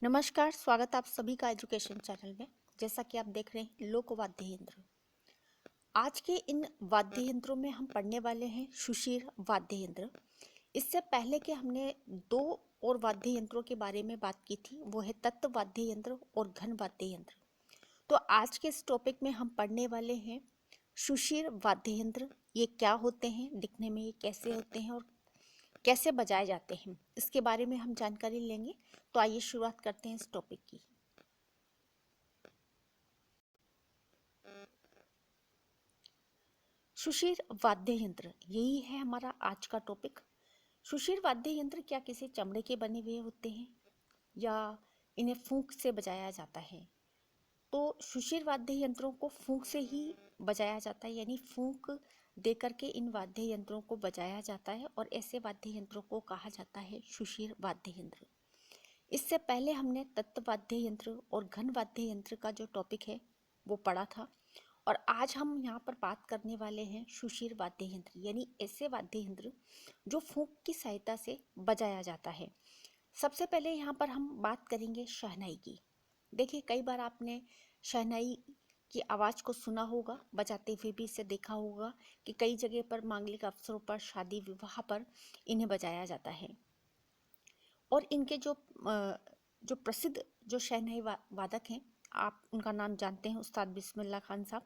नमस्कार, स्वागत आप सभी का एजुकेशन चैनल में। जैसा कि आप देख रहे हैं लोक वाद्य यंत्र। आज के इन वाद्य यंत्रों में हम पढ़ने वाले हैं सुशीर वाद्य यंत्र। इससे पहले के हमने दो और वाद्य यंत्रों के बारे में बात की थी, वो है तत्व वाद्य यंत्र और घन वाद्य यंत्र। तो आज के इस टॉपिक में हम पढ़ने वाले हैं सुशीर वाद्य यंत्र। ये क्या होते हैं, दिखने में ये कैसे होते हैं और कैसे बजाए जाते हैं, इसके बारे में हम जानकारी लेंगे। तो आइए शुरुआत करते हैं इस टॉपिक की। सुशीर वाद्य यंत्र, यही है हमारा आज का टॉपिक। सुशीर वाद्य यंत्र क्या किसी चमड़े के बने हुए होते हैं या इन्हें फूंक से बजाया जाता है? तो सुशीर वाद्य यंत्रों को फूंक से ही बजाया जाता है, यानी फूंक दे करके इन वाद्य यंत्रों को बजाया जाता है और ऐसे वाद्य यंत्रों को कहा जाता है सुशीर वाद्य यंत्र। इससे पहले हमने तत्व वाद्य यंत्र और घन वाद्य यंत्र का जो टॉपिक है वो पढ़ा था, और आज हम यहाँ पर बात करने वाले हैं सुशीर वाद्य यंत्र, यानी ऐसे वाद्य यंत्र जो फूंक की सहायता से बजाया जाता है। सबसे पहले यहाँ पर हम बात करेंगे शहनाई की। देखिए, कई बार आपने शहनाई की आवाज़ को सुना होगा, बजाते हुए भी इसे देखा होगा कि कई जगह पर मांगलिक अवसरों पर, शादी विवाह पर इन्हें बजाया जाता है। और इनके जो प्रसिद्ध जो शहनाई वादक हैं, आप उनका नाम जानते हैं, उस्ताद बिस्मिल्लाह खान साहब।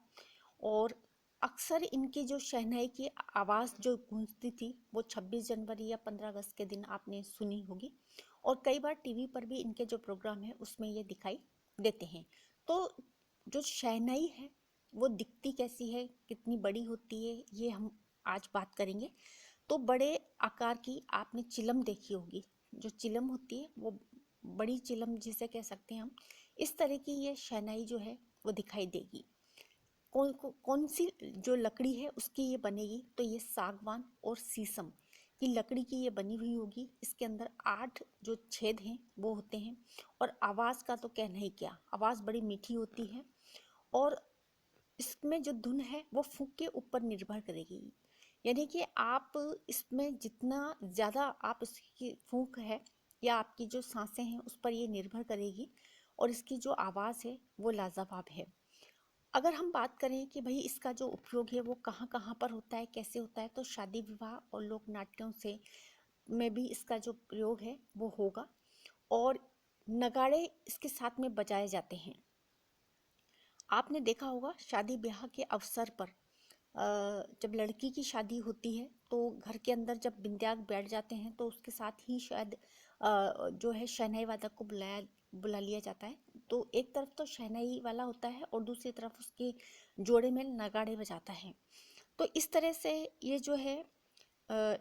और अक्सर इनकी जो शहनाई की आवाज़ जो गूंजती थी वो 26 जनवरी या 15 अगस्त के दिन आपने सुनी होगी, और कई बार टीवी पर भी इनके जो प्रोग्राम है उसमें ये दिखाई देते हैं। तो जो शहनाई है वो दिखती कैसी है, कितनी बड़ी होती है, ये हम आज बात करेंगे। तो बड़े आकार की आपने चिलम देखी होगी, जो चिलम होती है वो बड़ी चिलम जिसे कह सकते हैं हम, इस तरह की ये शहनाई जो है वो दिखाई देगी। कौन सी जो लकड़ी है उसकी ये बनेगी, तो ये सागवान और शीशम की लकड़ी की ये बनी हुई होगी। इसके अंदर 8 जो छेद हैं वो होते हैं, और आवाज़ का तो कहना ही क्या, आवाज़ बड़ी मीठी होती है। और इसमें जो धुन है वो फूंक के ऊपर निर्भर करेगी, यानी कि आप इसमें जितना ज़्यादा आप इसकी फूंक है या आपकी जो सांसें हैं उस पर ये निर्भर करेगी, और इसकी जो आवाज़ है वो लाजवाब है। अगर हम बात करें कि भाई इसका जो उपयोग है वो कहाँ कहाँ पर होता है, कैसे होता है, तो शादी विवाह और लोक नाट्यों से में भी इसका जो प्रयोग है वो होगा, और नगाड़े इसके साथ में बजाए जाते हैं। आपने देखा होगा शादी ब्याह के अवसर पर जब लड़की की शादी होती है तो घर के अंदर जब बिंदिया बैठ जाते हैं तो उसके साथ ही शायद जो है शहनाई वादक को बुला लिया जाता है। तो एक तरफ तो शहनाई वाला होता है और दूसरी तरफ उसके जोड़े में नगाड़े बजाता है। तो इस तरह से ये जो है अ,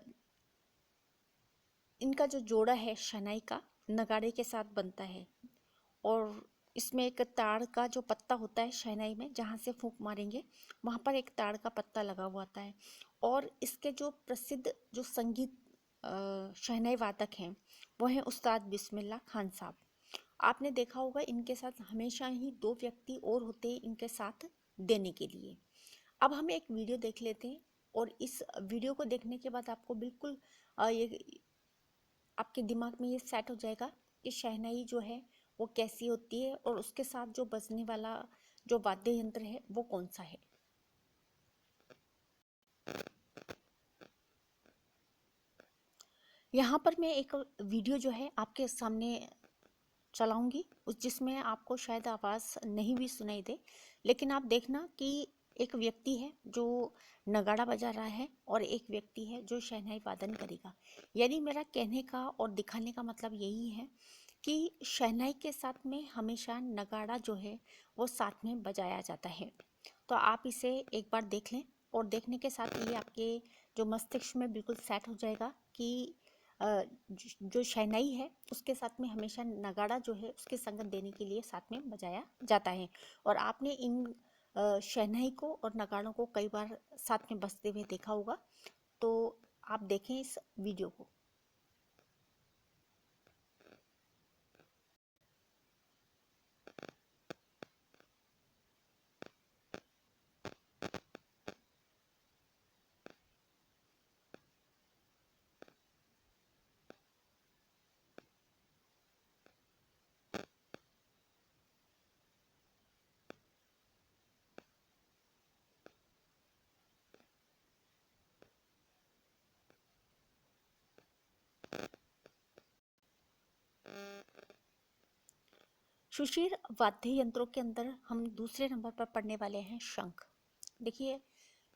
इनका जो जोड़ा है शहनाई का नगाड़े के साथ बनता है। और इसमें एक ताड़ का जो पत्ता होता है शहनाई में, जहाँ से फूंक मारेंगे वहाँ पर एक ताड़ का पत्ता लगा हुआ आता है। और इसके जो प्रसिद्ध जो संगीत शहनाई वादक हैं वो हैं उस्ताद बिस्मिल्लाह खान साहब। आपने देखा होगा इनके साथ हमेशा ही 2 व्यक्ति और होते हैं इनके साथ देने के लिए। अब हम एक वीडियो देख लेते हैं, और इस वीडियो को देखने के बाद आपको बिल्कुल ये आपके दिमाग में ये सेट हो जाएगा कि शहनाई जो है वो कैसी होती है और उसके साथ जो बजने वाला जो वाद्य यंत्र है वो कौन सा है। यहाँ पर मैं एक वीडियो जो है आपके सामने चलाऊंगी, उस जिसमें आपको शायद आवाज़ नहीं भी सुनाई दे, लेकिन आप देखना कि एक व्यक्ति है जो नगाड़ा बजा रहा है और एक व्यक्ति है जो शहनाई वादन करेगा। यानी मेरा कहने का और दिखाने का मतलब यही है कि शहनाई के साथ में हमेशा नगाड़ा जो है वो साथ में बजाया जाता है। तो आप इसे एक बार देख लें, और देखने के साथ ये आपके जो मस्तिष्क में बिल्कुल सेट हो जाएगा कि जो शहनाई है उसके साथ में हमेशा नगाड़ा जो है उसके संगत देने के लिए साथ में बजाया जाता है। और आपने इन शहनाई को और नगाड़ों को कई बार साथ में बजते हुए देखा होगा। तो आप देखें इस वीडियो को। सुशीर वाद्य यंत्रों के अंदर हम दूसरे नंबर पर पढ़ने वाले हैं शंख। देखिए,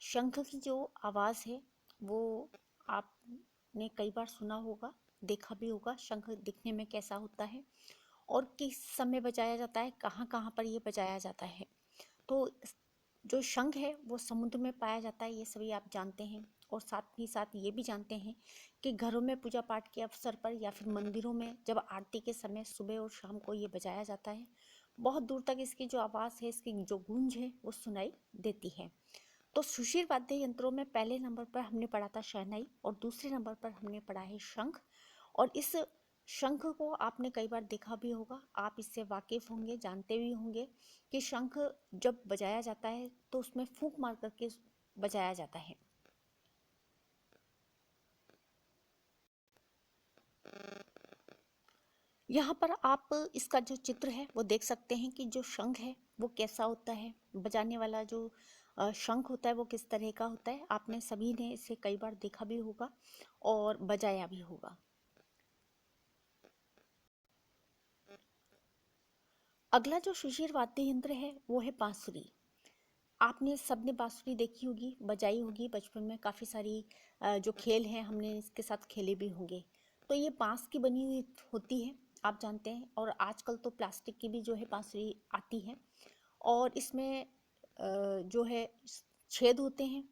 शंख की जो आवाज़ है वो आपने कई बार सुना होगा, देखा भी होगा शंख दिखने में कैसा होता है और किस समय बजाया जाता है, कहाँ कहाँ पर ये बजाया जाता है। तो जो शंख है वो समुद्र में पाया जाता है, ये सभी आप जानते हैं। और साथ ही साथ ये भी जानते हैं कि घरों में पूजा पाठ के अवसर पर या फिर मंदिरों में जब आरती के समय सुबह और शाम को ये बजाया जाता है, बहुत दूर तक इसकी जो आवाज़ है, इसकी जो गूंज है वो सुनाई देती है। तो सुशीर वाद्य यंत्रों में पहले नंबर पर हमने पढ़ा था शहनाई और दूसरे नंबर पर हमने पढ़ा है शंख। और इस शंख को आपने कई बार देखा भी होगा, आप इससे वाकिफ होंगे, जानते भी होंगे कि शंख जब बजाया जाता है तो उसमें फूंक मार करके बजाया जाता है। यहाँ पर आप इसका जो चित्र है वो देख सकते हैं कि जो शंख है वो कैसा होता है, बजाने वाला जो शंख होता है वो किस तरह का होता है। आपने सभी ने इसे कई बार देखा भी होगा और बजाया भी होगा। अगला जो सुशीर वाद्य यंत्र है वो है बांसुरी। आपने सबने बांसुरी देखी होगी, बजाई होगी बचपन में, काफ़ी सारी जो खेल हैं हमने इसके साथ खेले भी होंगे। तो ये बांस की बनी हुई होती है, आप जानते हैं। और आजकल तो प्लास्टिक की भी जो है बांसुरी आती है और इसमें जो है छेद होते हैं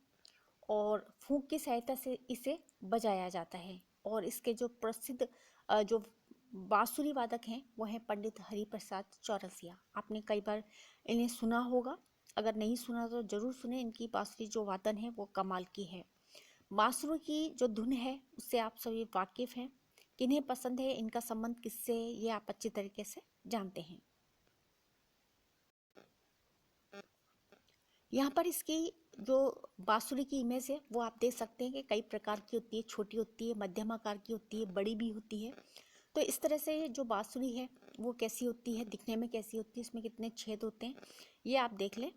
और फूंक की सहायता से इसे बजाया जाता है। और इसके जो प्रसिद्ध जो बांसुरी वादक हैं वो हैं पंडित हरिप्रसाद चौरसिया। आपने कई बार इन्हें सुना होगा, अगर नहीं सुना तो जरूर सुने। इनकी बांसुरी जो वादन है वो कमाल की है। बांसुरी की जो धुन है उससे आप सभी वाकिफ हैं। किन्हें पसंद है, इनका संबंध किससे है, ये आप अच्छी तरीके से जानते हैं। यहाँ पर इसकी जो बांसुरी की इमेज है वो आप देख सकते हैं कि कई प्रकार की होती है, छोटी होती है, मध्यम आकार की होती है, बड़ी भी होती है। तो इस तरह से जो बांसुरी है वो कैसी होती है, दिखने में कैसी होती है, इसमें कितने छेद होते हैं, ये आप देख लें।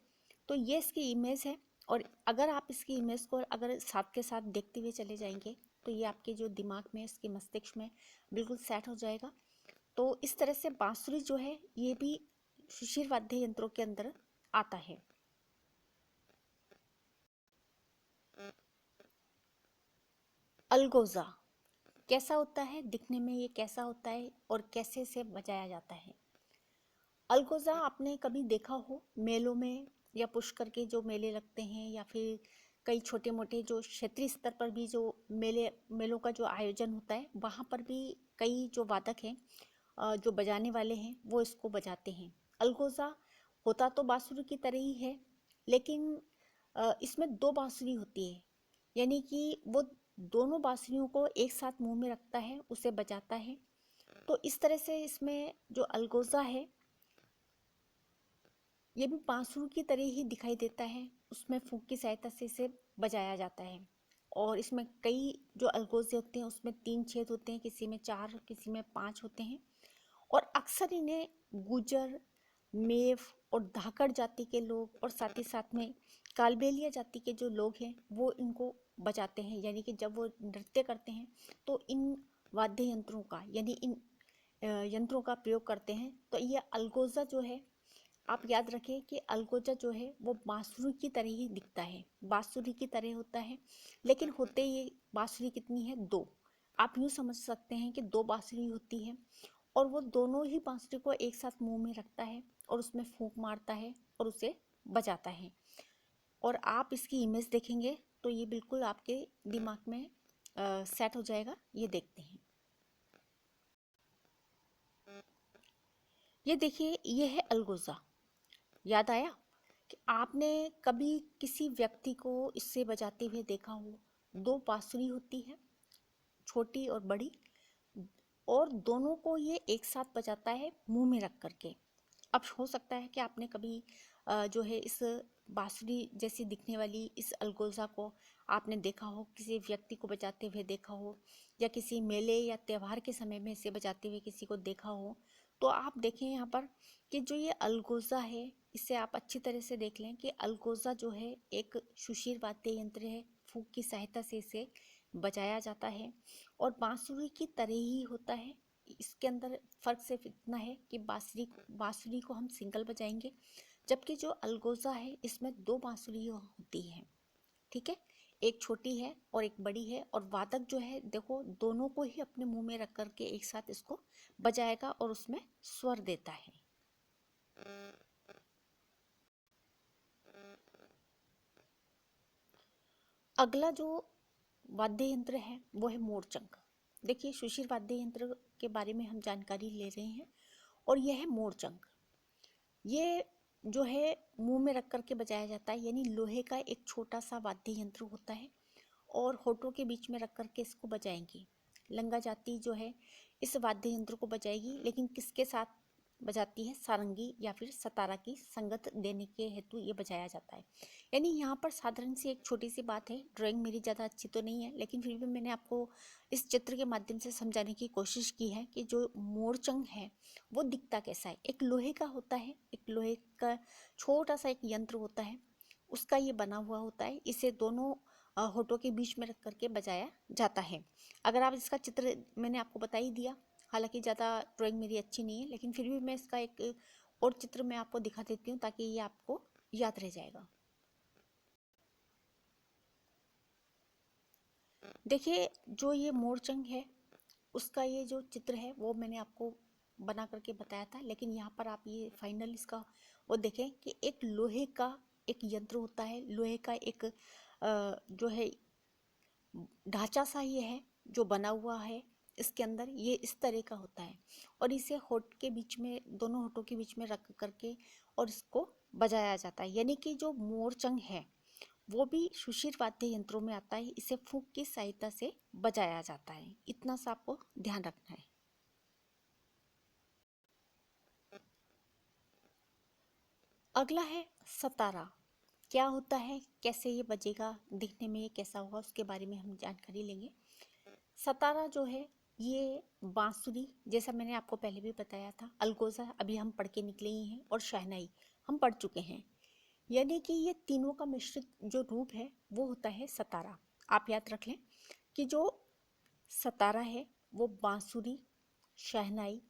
तो ये इसकी इमेज है। और अगर आप इसकी इमेज को अगर साथ के साथ देखते हुए चले जाएंगे तो ये आपके जो दिमाग में, इसके मस्तिष्क में बिल्कुल सेट हो जाएगा। तो इस तरह से बांसुरी जो है ये भी सुशीर वाद्य यंत्रों के अंदर आता है। अलगोजा कैसा होता है, दिखने में ये कैसा होता है और कैसे इसे बजाया जाता है। अलगोजा आपने कभी देखा हो मेलों में, या पुष्कर के जो मेले लगते हैं, या फिर कई छोटे मोटे जो क्षेत्रीय स्तर पर भी जो मेलों का जो आयोजन होता है वहाँ पर भी कई जो वादक हैं, जो बजाने वाले हैं वो इसको बजाते हैं। अलगोजा होता तो बांसुरी की तरह ही है, लेकिन इसमें दो बांसुरी होती है, यानी कि वो दोनों बांसुरियों को एक साथ मुंह में रखता है, उसे बजाता है। तो इस तरह से इसमें जो अलगोजा है ये भी बांसुरी की तरह ही दिखाई देता है, उसमें फूंक की सहायता से इसे बजाया जाता है। और इसमें कई जो अलगोजे होते हैं उसमें 3 छेद होते हैं, किसी में 4, किसी में 5 होते हैं। और अक्सर इन्हें गुजर, मेव और धाकड़ जाति के लोग और साथ ही साथ में कालबेलिया जाति के जो लोग हैं वो इनको बजाते हैं। यानी कि जब वो नृत्य करते हैं तो इन वाद्य यंत्रों का, यानी इन यंत्रों का प्रयोग करते हैं। तो ये अलगोजा जो है, आप याद रखें कि अलगोजा जो है वो बांसुरी की तरह ही दिखता है, बांसुरी की तरह होता है। लेकिन होते ये बांसुरी कितनी है, दो। आप यूँ समझ सकते हैं कि दो बांसुरी होती है और वो दोनों ही बांसुरी को एक साथ मुंह में रखता है और उसमें फूंक मारता है और उसे बजाता है। और आप इसकी इमेज देखेंगे तो ये बिल्कुल आपके दिमाग में सेट हो जाएगा। ये देखते हैं, ये देखिए, ये है अलगोजा। याद आया कि आपने कभी किसी व्यक्ति को इससे बजाते हुए देखा हो। दो बांसुरी होती है, छोटी और बड़ी, और दोनों को ये एक साथ बजाता है मुंह में रख करके। अब हो सकता है कि आपने कभी जो है इस बांसुरी जैसी दिखने वाली इस अलगोजा को आपने देखा हो, किसी व्यक्ति को बजाते हुए देखा हो, या किसी मेले या त्यौहार के समय में इसे बजाते हुए किसी को देखा हो। तो आप देखें यहाँ पर कि जो ये अलगोजा है, इसे आप अच्छी तरह से देख लें कि अलगोजा जो है एक सुशीर वाद्य यंत्र है, फूंक की सहायता से इसे बजाया जाता है और बांसुरी की तरह ही होता है। इसके अंदर फ़र्क सिर्फ इतना है कि बांसुरी को हम सिंगल बजाएंगे, जबकि जो अलगोजा है इसमें दो बांसुरी होती हैं। ठीक है, एक छोटी है और एक बड़ी है, और वादक जो है देखो दोनों को ही अपने मुंह में रख करके एक साथ इसको बजाएगा और उसमें स्वर देता है। अगला जो वाद्य यंत्र है वो है मोरचंग। देखिए सुशीर वाद्य यंत्र के बारे में हम जानकारी ले रहे हैं, और यह है मोरचंग। ये जो है मुंह में रख करके बजाया जाता है, यानी लोहे का एक छोटा सा वाद्य यंत्र होता है और होठों के बीच में रख करके इसको बजाएंगे। लंगा जाति जो है इस वाद्य यंत्र को बजाएगी, लेकिन किसके साथ बजाती है? सारंगी या फिर सतारा की संगत देने के हेतु ये बजाया जाता है। यानी यहाँ पर साधारण सी एक छोटी सी बात है, ड्राइंग मेरी ज़्यादा अच्छी तो नहीं है, लेकिन फिर भी मैंने आपको इस चित्र के माध्यम से समझाने की कोशिश की है कि जो मोरचंग है वो दिखता कैसा है। एक लोहे का होता है, एक लोहे का छोटा सा एक यंत्र होता है, उसका ये बना हुआ होता है। इसे दोनों होठों के बीच में रख करके बजाया जाता है। अगर आप इसका चित्र मैंने आपको बता ही दिया, हालांकि ज़्यादा ड्राइंग मेरी अच्छी नहीं है, लेकिन फिर भी मैं इसका एक और चित्र मैं आपको दिखा देती हूँ ताकि ये आपको याद रह जाएगा। देखिए जो ये मोरचंग है उसका ये जो चित्र है वो मैंने आपको बना करके बताया था, लेकिन यहाँ पर आप ये फाइनल इसका वो देखें कि एक लोहे का एक यंत्र होता है, लोहे का एक जो है ढांचा सा ये है जो बना हुआ है, इसके अंदर ये इस तरह का होता है, और इसे होठ के बीच में, दोनों होठों के बीच में रख करके और इसको बजाया जाता है। यानी कि जो मोरचंग है वो भी सुशीर वाद्य यंत्रों में आता है, इसे फूंक की सहायता से बजाया जाता है। इतना सा आपको ध्यान रखना है। अगला है सतारा। क्या होता है, कैसे ये बजेगा, दिखने में ये कैसा होगा, उसके बारे में हम जानकारी लेंगे। सतारा जो है ये बांसुरी, जैसा मैंने आपको पहले भी बताया था, अलगोजा अभी हम पढ़ के निकले ही हैं, और शहनाई हम पढ़ चुके हैं। यानी कि ये तीनों का मिश्रित जो रूप है वो होता है सतारा। आप याद रख लें कि जो सतारा है वो बांसुरी, शहनाई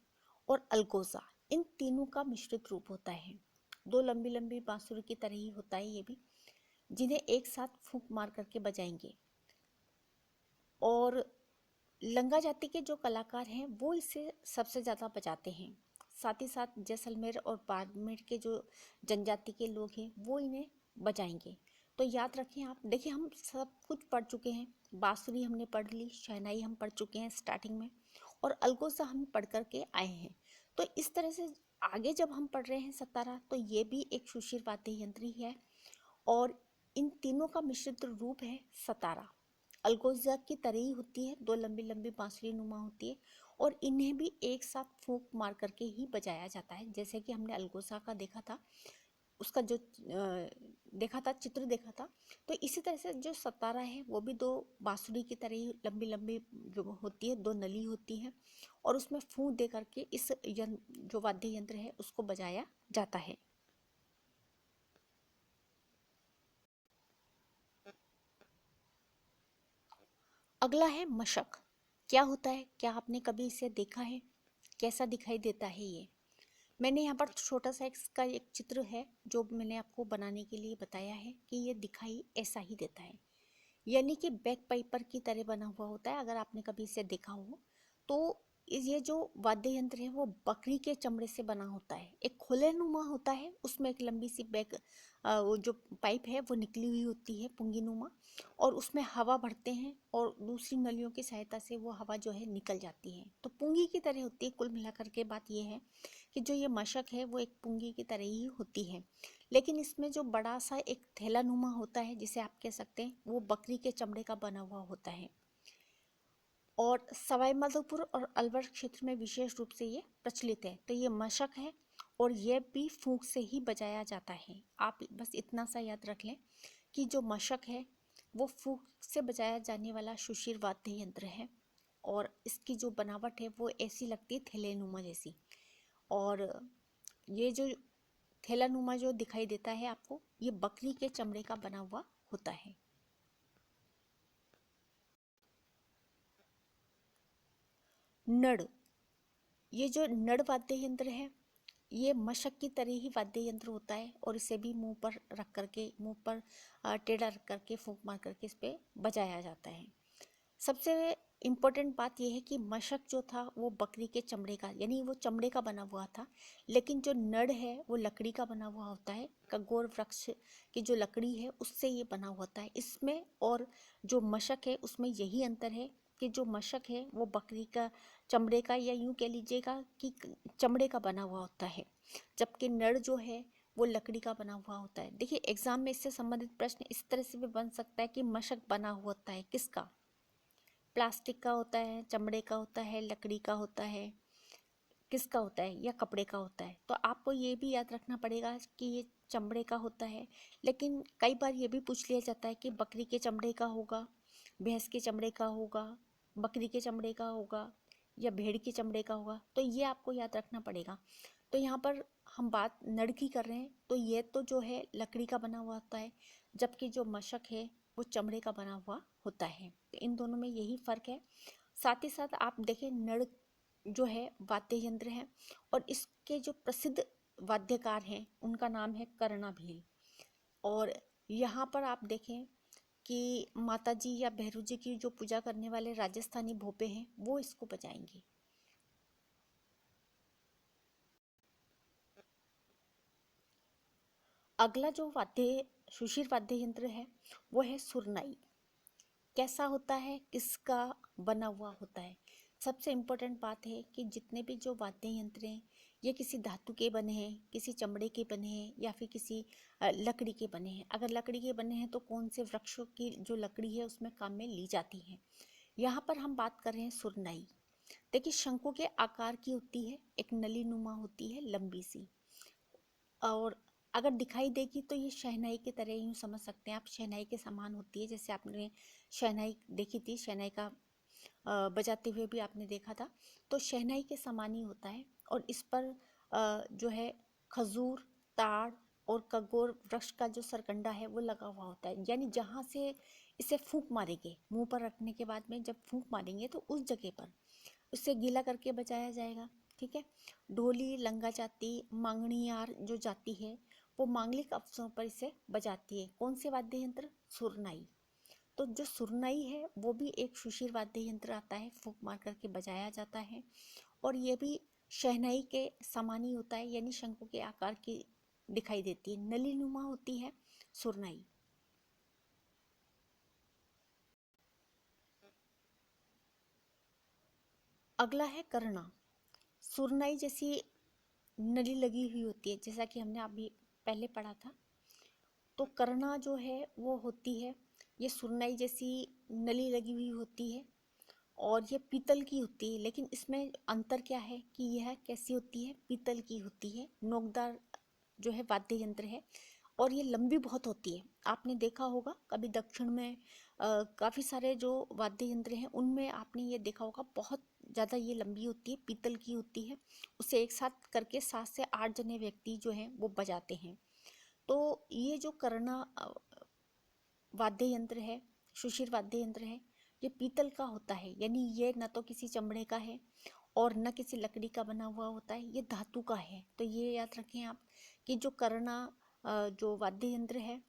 और अलगोजा, इन तीनों का मिश्रित रूप होता है। दो लंबी लंबी बांसुरी की तरह ही होता है ये भी, जिन्हें एक साथ फूंक मार करके बजाएंगे। और लंगा जाति के जो कलाकार हैं वो इसे सबसे ज़्यादा बजाते हैं। साथ ही साथ जैसलमेर और बाड़मेर के जो जनजाति के लोग हैं वो इन्हें बजाएंगे। तो याद रखें आप। देखिए हम सब कुछ पढ़ चुके हैं, बांसुरी हमने पढ़ ली, शहनाई हम पढ़ चुके हैं स्टार्टिंग में, और अलगोजा हम पढ़ करके आए हैं। तो इस तरह से आगे जब हम पढ़ रहे हैं सतारा, तो ये भी एक सुशीर वाद्य यंत्र ही है, और इन तीनों का मिश्रित रूप है सतारा। अलगोजा की तरह ही होती है, दो लंबी लंबी बांसुरी नुमा होती है, और इन्हें भी एक साथ फूंक मार करके ही बजाया जाता है। जैसे कि हमने अलगोजा का देखा था, उसका जो देखा था, चित्र देखा था, तो इसी तरह से जो सतारा है वो भी दो बांसुरी की तरह ही लंबी लंबी जो होती है, दो नली होती है, और उसमें फूंक दे करके इस जो वाद्य यंत्र है उसको बजाया जाता है। अगला है मशक। क्या होता है, क्या आपने कभी इसे देखा है, कैसा दिखाई देता है ये? मैंने यहाँ पर छोटा सा इसका एक चित्र है जो मैंने आपको बनाने के लिए बताया है कि ये दिखाई ऐसा ही देता है, यानी कि बैक पाइपर की तरह बना हुआ होता है। अगर आपने कभी इसे देखा हो तो ये जो वाद्य यंत्र है वो बकरी के चमड़े से बना होता है। एक खुले नुमा होता है, उसमें एक लंबी सी बैक वो जो पाइप है वो निकली हुई होती है, पुंगी नुमा, और उसमें हवा भरते हैं और दूसरी नलियों की सहायता से वो हवा जो है निकल जाती है, तो पुंगी की तरह होती है। कुल मिलाकर के बात ये है कि जो ये मशक है वो एक पुंगी की तरह ही होती है, लेकिन इसमें जो बड़ा सा एक थैला नुमा होता है जिसे आप कह सकते हैं, वो बकरी के चमड़े का बना हुआ होता है। और सवाई माधोपुर और अलवर क्षेत्र में विशेष रूप से ये प्रचलित है। तो ये मशक है और ये भी फूंक से ही बजाया जाता है। आप बस इतना सा याद रख लें कि जो मशक है वो फूंक से बजाया जाने वाला सुशीर वाद्य यंत्र है, और इसकी जो बनावट है वो ऐसी लगती है थैलेनुमा जैसी। और ये जो थैलानुमा जो दिखाई देता है आपको, ये बकरी के चमड़े का बना हुआ होता है। नड़। ये जो नड़ वाद्य यंत्र है ये मशक की तरह ही वाद्य यंत्र होता है और इसे भी मुंह पर रख करके, मुंह पर टेढ़ा रख करके, फूंक मार करके इस पे बजाया जाता है। सबसे इम्पोर्टेंट बात यह है कि मशक जो था वो बकरी के चमड़े का, यानी वो चमड़े का बना हुआ था, लेकिन जो नड़ है वो लकड़ी का बना हुआ होता है। कगोर वृक्ष की जो लकड़ी है उससे ये बना हुआ होता है। इसमें और जो मशक है उसमें यही अंतर है कि जो मशक है वो बकरी का चमड़े का, या यूं कह लीजिएगा कि चमड़े का बना हुआ होता है, जबकि नड़ जो है वो लकड़ी का बना हुआ होता है। देखिए एग्जाम में इससे संबंधित प्रश्न इस तरह से भी बन सकता है कि मशक बना हुआ होता है किसका, प्लास्टिक का होता है, चमड़े का होता है, लकड़ी का होता है, किसका होता है, या कपड़े का होता है। तो आपको ये भी याद रखना पड़ेगा कि ये चमड़े का होता है। लेकिन कई बार ये भी पूछ लिया जाता है कि बकरी के चमड़े का होगा, भैंस के चमड़े का होगा, बकरी के चमड़े का होगा, या भेड़ के चमड़े का होगा। तो ये आपको याद रखना पड़ेगा। तो यहाँ पर हम बात नड़ की कर रहे हैं, तो ये तो जो है लकड़ी का बना हुआ होता है, जबकि जो मशक है वो चमड़े का बना हुआ होता है। तो इन दोनों में यही फ़र्क है। साथ ही साथ आप देखें नड़ जो है वाद्य यंत्र है, और इसके जो प्रसिद्ध वाद्यकार हैं उनका नाम है कर्णाभील। और यहाँ पर आप देखें कि माता जी या भैरू जी की जो पूजा करने वाले राजस्थानी भोपे हैं वो इसको बजाएंगे। अगला जो वाद्य सुशीर वाद्य यंत्र है वो है सुरनाई। कैसा होता है, किसका बना हुआ होता है। सबसे इम्पोर्टेंट बात है कि जितने भी जो वाद्य यंत्र हैं ये किसी धातु के बने हैं, किसी चमड़े के बने हैं, या फिर किसी लकड़ी के बने हैं। अगर लकड़ी के बने हैं तो कौन से वृक्षों की जो लकड़ी है उसमें काम में ली जाती है। यहाँ पर हम बात कर रहे हैं सुरनाई। देखिए शंकु के आकार की होती है, एक नली नुमा होती है लंबी सी, और अगर दिखाई देगी तो ये शहनाई की तरह यूँ समझ सकते हैं आप, शहनाई के समान होती है। जैसे आपने शहनाई देखी थी, शहनाई का बजाते हुए भी आपने देखा था, तो शहनाई के समान ही होता है। और इस पर जो है खजूर, ताड़ और कगोर वृक्ष का जो सरकंडा है वो लगा हुआ होता है। यानी जहाँ से इसे फूंक मारेंगे, मुंह पर रखने के बाद में जब फूंक मारेंगे तो उस जगह पर उसे गीला करके बजाया जाएगा। ठीक है। ढोली, लंगा जाति, मांगणियार जो जाति है वो मांगलिक अवसरों पर इसे बजाती है। कौन से वाद्य यंत्र? सुरनाई। तो जो सुरनाई है वो भी एक सुशीर वाद्य यंत्र आता है, फूंक मार करके बजाया जाता है, और ये भी शहनाई के समान ही होता है, यानी शंकु के आकार की दिखाई देती है, नली नुमा होती है सुरनाई। अगला है करना। सुरनाई जैसी नली लगी हुई होती है, जैसा कि हमने अभी पहले पढ़ा था। तो करना जो है वो होती है, ये सुरनाई जैसी नली लगी हुई होती है, और ये पीतल की होती है। लेकिन इसमें अंतर क्या है कि यह कैसी होती है, पीतल की होती है, नोकदार जो है वाद्य यंत्र है, और ये लंबी बहुत होती है। आपने देखा होगा कभी दक्षिण में काफ़ी सारे जो वाद्य यंत्र हैं उनमें आपने ये देखा होगा, बहुत ज़्यादा ये लंबी होती है, पीतल की होती है। उसे एक साथ करके 7 से 8 जने व्यक्ति जो हैं वो बजाते हैं। तो ये जो करना वाद्य यंत्र है, सुशीर वाद्य यंत्र है, ये पीतल का होता है। यानी ये न तो किसी चमड़े का है और न किसी लकड़ी का बना हुआ होता है, ये धातु का है। तो ये याद रखें आप कि जो करना जो वाद्य यंत्र है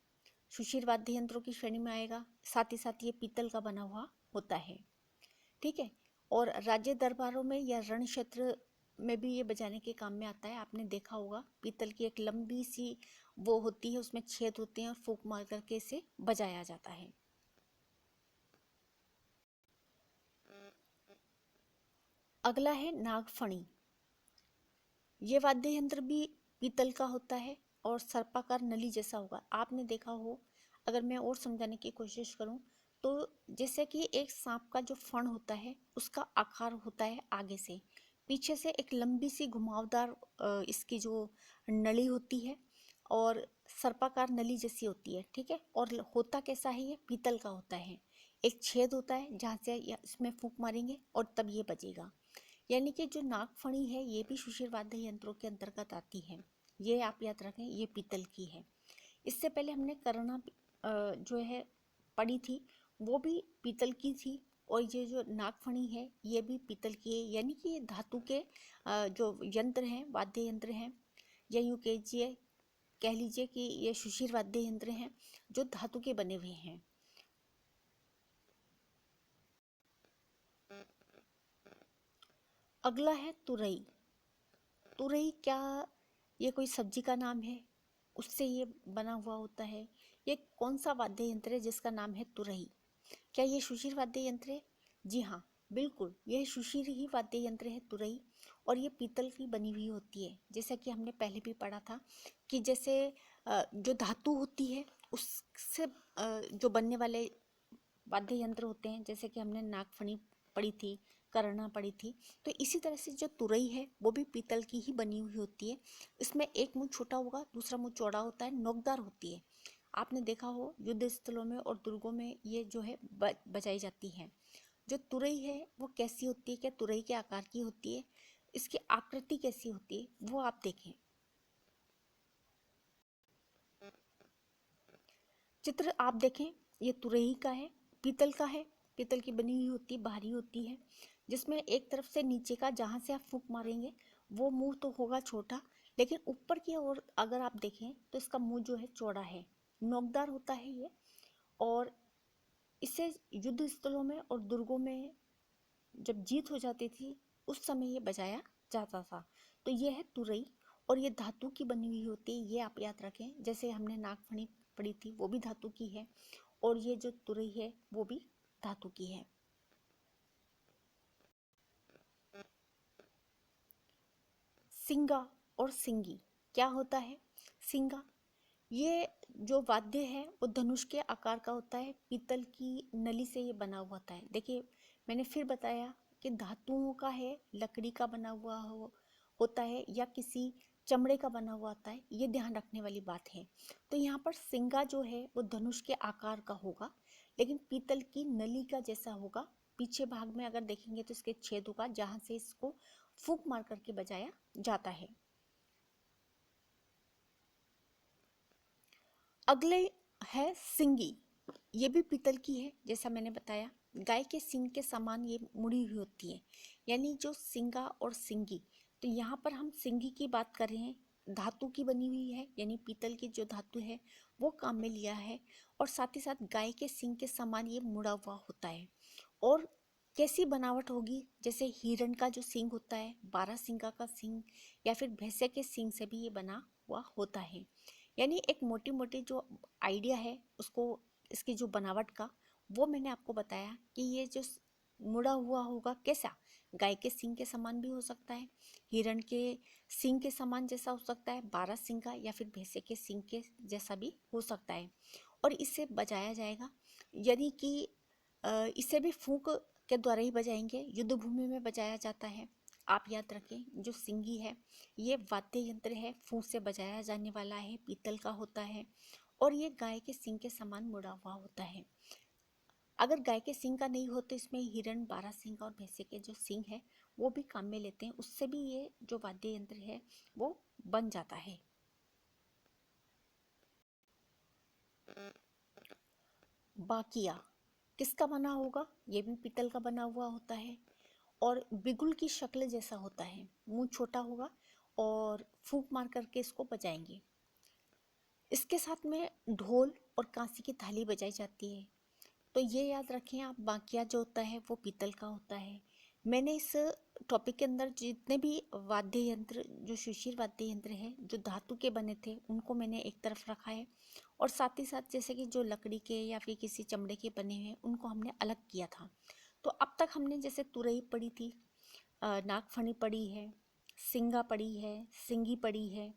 सुशीर वाद्य यंत्रों की श्रेणी में आएगा, साथ ही साथ ये पीतल का बना हुआ होता है। ठीक है। और राज्य दरबारों में या रण क्षेत्र में भी ये बजाने के काम में आता है। आपने देखा होगा पीतल की एक लंबी सी वो होती है, उसमें छेद होते हैं और फूंक मार करके इसे बजाया जाता है। अगला है नागफणी। ये वाद्य यंत्र भी पीतल का होता है और सर्पाकार नली जैसा होगा। आपने देखा हो, अगर मैं और समझाने की कोशिश करूं तो जैसे कि एक सांप का जो फण होता है उसका आकार होता है आगे से, पीछे से एक लंबी सी घुमावदार इसकी जो नली होती है, और सर्पाकार नली जैसी होती है। ठीक है। और होता कैसा है, ये पीतल का होता है। एक छेद होता है जहाँ से इसमें फूंक मारेंगे और तब ये बजेगा। यानी कि जो नागफणी है ये भी सुशीर वाद्य यंत्रों के अंतर्गत आती है। ये आप याद रखें, ये पीतल की है। इससे पहले हमने करना जो है पढ़ी थी, वो भी पीतल की थी, और ये जो नागफणी है ये भी पीतल की है, यानी कि ये धातु के जो यंत्र हैं, वाद्य यंत्र हैं, या यूँ कह लीजिए कि ये सुशीर वाद्य यंत्र हैं जो धातु के बने हुए हैं। अगला है तुरई। तुरई क्या ये कोई सब्जी का नाम है? उससे ये बना हुआ होता है। ये कौन सा वाद्य यंत्र है जिसका नाम है तुरई? क्या ये सुशीर वाद्य यंत्र है? जी हाँ, बिल्कुल, यह सुशीर ही वाद्य यंत्र है तुरई। और ये पीतल की बनी हुई होती है, जैसा कि हमने पहले भी पढ़ा था कि जैसे जो धातु होती है उससे जो बनने वाले वाद्य यंत्र होते हैं, जैसे कि हमने नागफनी पढ़ी थी, करना पढ़ी थी, तो इसी तरह से जो तुरई है वो भी पीतल की ही बनी हुई होती है। इसमें एक मुंह छोटा होगा, दूसरा मुंह चौड़ा होता है, नोकदार होती है। आपने देखा हो युद्ध स्थलों में और दुर्गों में ये जो है बजाई जाती है। जो तुरई है वो कैसी होती है, क्या तुरई के आकार की होती है, इसकी आकृति कैसी होती है वो आप देखें। चित्र आप देखें, ये तुरई का है, पीतल का है, पीतल की बनी हुई होती है, भारी होती है, जिसमें एक तरफ से नीचे का जहाँ से आप फूंक मारेंगे वो मुंह तो होगा छोटा, लेकिन ऊपर की ओर अगर आप देखें तो इसका मुंह जो है चौड़ा है, नोकदार होता है ये। और इसे युद्ध स्थलों में और दुर्गों में जब जीत हो जाती थी उस समय ये बजाया जाता था। तो ये है तुरई, और ये धातु की बनी हुई होती है, ये आप याद रखें। जैसे हमने नागफनी पढ़ी थी वो भी धातु की है, और ये जो तुरई है वो भी धातु की है। सिंगा और सिंगी क्या होता है? सिंगा ये जो वाद्य है वो धनुष के आकार का होता है, पीतल की नली से ये बना हुआ होता है। देखिए, मैंने फिर बताया कि धातुओं का है, लकड़ी का बना हुआ होता है या किसी चमड़े का बना हुआ होता है, ये ध्यान रखने वाली बात है। तो यहाँ पर सिंगा जो है वो धनुष के आकार का होगा, लेकिन पीतल की नली का जैसा होगा। पीछे भाग में अगर देखेंगे तो इसके छेद होगा जहाँ से इसको फूंक मार करके बजाया जाता है। अगले है सिंगी। ये भी पीतल की है, जैसा मैंने बताया, गाय के सींग के समान ये मुड़ी हुई होती है, यानी जो सिंगा और सिंगी। तो यहाँ पर हम सिंगी की बात कर रहे हैं, धातु की बनी हुई है, यानी पीतल की जो धातु है वो काम में लिया है, और साथ ही साथ गाय के सींग के समान ये मुड़ा हुआ होता है। और कैसी बनावट होगी? जैसे हिरण का जो सींग होता है, 12 सिंगा का सींग, या फिर भैंसे के सींग से भी ये बना हुआ होता है। यानी एक मोटी मोटी जो आइडिया है उसको, इसकी जो बनावट का, वो मैंने आपको बताया कि ये जो मुड़ा हुआ होगा कैसा, गाय के सींग के समान भी हो सकता है, हिरण के सींग के समान जैसा हो सकता है, 12 सिंग का, या फिर भैंसे के सींग के जैसा भी हो सकता है। और इसे बजाया जाएगा, यानी कि इसे भी फूंक के द्वारा ही बजाएंगे, युद्ध भूमि में बजाया जाता है। आप याद रखें, जो सिंगी है ये वाद्य यंत्र है, फूंक से बजाया जाने वाला है, पीतल का होता है, और ये गाय के सींग के समान मुड़ा हुआ होता है। अगर गाय के सींग का नहीं हो तो इसमें हिरण, 12 सींग और भैंसे के जो सींग है वो भी काम में लेते हैं, उससे भी ये जो वाद्य यंत्र है वो बन जाता है। बाकिया किसका बना होगा? ये भी पीतल का बना हुआ होता है, और बिगुल की शक्ल जैसा होता है, मुंह छोटा होगा, और फूंक मार करके इसको बजाएंगे। इसके साथ में ढोल और कांसी की थाली बजाई जाती है। तो ये याद रखें आप, बाकिया जो होता है वो पीतल का होता है। मैंने इस टॉपिक के अंदर जितने भी वाद्य यंत्र, जो सुशीर वाद्य यंत्र हैं जो धातु के बने थे, उनको मैंने एक तरफ रखा है, और साथ ही साथ जैसे कि जो लकड़ी के या फिर किसी चमड़े के बने हुए हैं उनको हमने अलग किया था। तो अब तक हमने जैसे तुरई पढ़ी थी, नागफनी पड़ी है, सिंगा पड़ी है, सिंगी पड़ी है,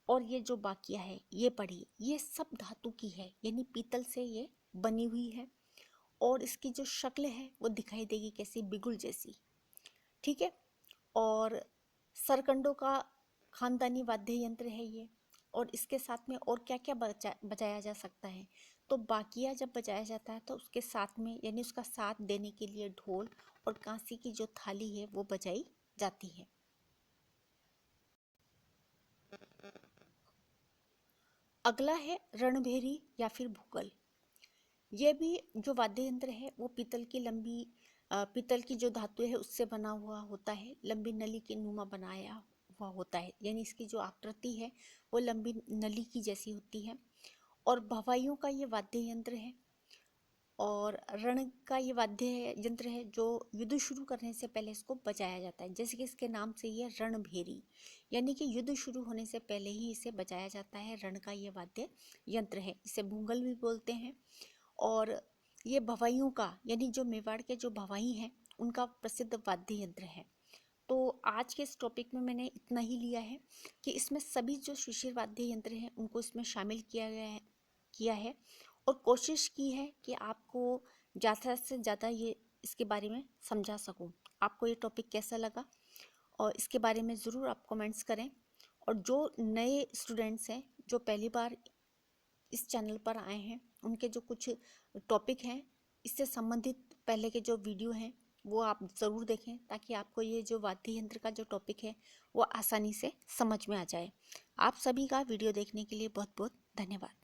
और ये जो बाकिया है ये पड़ी, ये सब धातु की है, यानी पीतल से ये बनी हुई है, और इसकी जो शक्ल है वो दिखाई देगी कैसी, बिगुल जैसी। ठीक है। और सरकंडों का खानदानी वाद्य यंत्र है ये। और इसके साथ में और क्या क्या बजाया जा सकता है? तो बाकिया जब बजाया जाता है तो उसके साथ में, यानी उसका साथ देने के लिए ढोल और कांसी की जो थाली है वो बजाई जाती है। अगला है रणभेरी या फिर भूगल। ये भी जो वाद्य यंत्र है वो पीतल की लंबी पीतल की जो धातु है उससे बना हुआ होता है, लंबी नली के नुमा बनाया हुआ होता है, यानी इसकी जो आकृति है वो लंबी नली की जैसी होती है। और भवाइयों का ये वाद्य यंत्र है। और रण का ये वाद्य यंत्र है जो युद्ध शुरू करने से पहले इसको बजाया जाता है, जैसे कि इसके नाम से ये रणभेरी, यानी कि युद्ध शुरू होने से पहले ही इसे बजाया जाता है। रण का ये वाद्य यंत्र है, इसे भूंगल भी बोलते हैं। और ये भवाइयों का, यानी जो मेवाड़ के जो भवाई हैं उनका प्रसिद्ध वाद्य यंत्र है। तो आज के इस टॉपिक में मैंने इतना ही लिया है कि इसमें सभी जो शिशिर वाद्य यंत्र हैं उनको इसमें शामिल किया है और कोशिश की है कि आपको ज़्यादा से ज़्यादा ये इसके बारे में समझा सकूं। आपको ये टॉपिक कैसा लगा और इसके बारे में ज़रूर आप कमेंट्स करें। और जो नए स्टूडेंट्स हैं जो पहली बार इस चैनल पर आए हैं, उनके जो कुछ टॉपिक हैं इससे संबंधित पहले के जो वीडियो हैं वो आप ज़रूर देखें, ताकि आपको ये जो वाद्य यंत्र का जो टॉपिक है वो आसानी से समझ में आ जाए। आप सभी का वीडियो देखने के लिए बहुत बहुत धन्यवाद।